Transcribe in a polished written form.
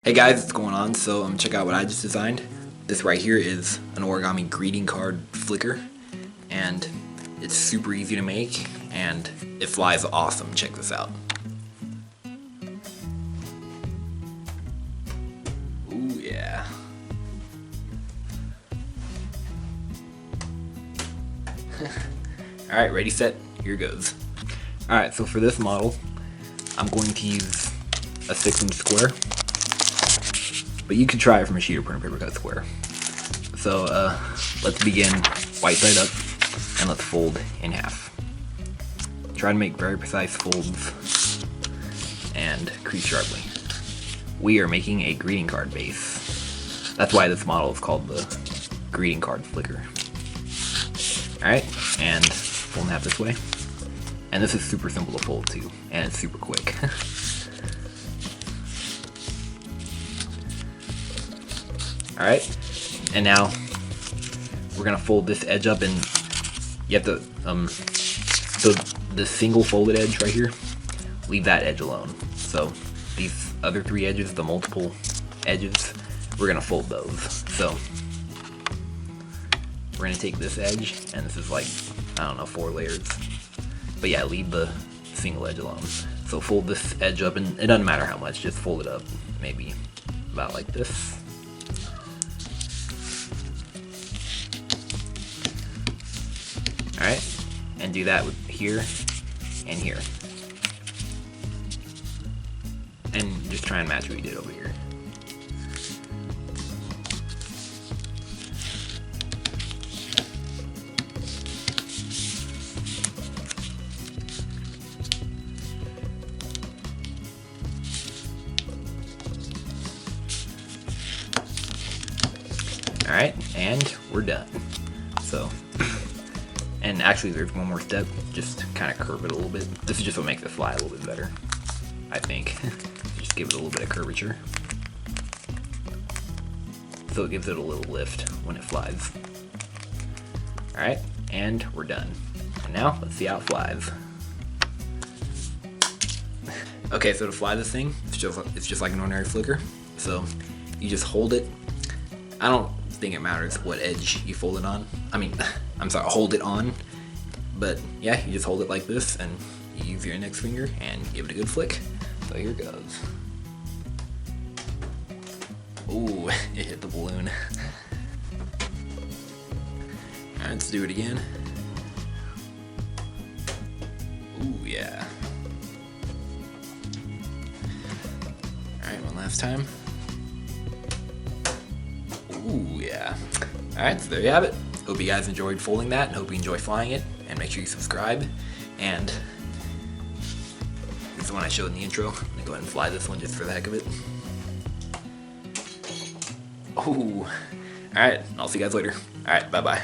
Hey guys, what's going on? So check out what I just designed. This right here is an origami greeting card flicker, and it's super easy to make, and it flies awesome. Check this out. Ooh yeah. Alright, ready, set, here goes. Alright, so for this model, I'm going to use a 6-inch square. But you could try it from a sheet or printer paper cut square. So let's begin white side up and let's fold in half. Try to make very precise folds and crease sharply. We are making a greeting card base. That's why this model is called the greeting card flicker. Alright, and fold in half this way. And this is super simple to fold too, and it's super quick. Alright, and now we're gonna fold this edge up, and you have to, so the single folded edge right here, leave that edge alone. So these other 3 edges, the multiple edges, we're gonna fold those. So we're gonna take this edge, and this is like, I don't know, 4 layers. But yeah, leave the single edge alone. So fold this edge up, and it doesn't matter how much, just fold it up, maybe about like this. Alright, and do that with here and here. And just try and match what you did over here. Alright, and we're done. So, and actually there's one more step, just kind of curve it a little bit. This is just what makes it fly a little bit better, I think. Just give it a little bit of curvature. So it gives it a little lift when it flies. Alright, and we're done. And now, let's see how it flies. Okay, so to fly this thing, it's just like an ordinary flicker. So you just hold it. I don't think it matters what edge you fold it on. I mean, I'm sorry, hold it on. But yeah, you just hold it like this, and you use your index finger and give it a good flick. So here goes. Ooh, it hit the balloon. Alright, let's do it again. Ooh, yeah. Alright, one last time. Ooh, yeah. Alright, so there you have it. Hope you guys enjoyed folding that, and hope you enjoy flying it, and make sure you subscribe. And this is the one I showed in the intro. I'm gonna go ahead and fly this one just for the heck of it. Oh, alright, I'll see you guys later. Alright, bye-bye.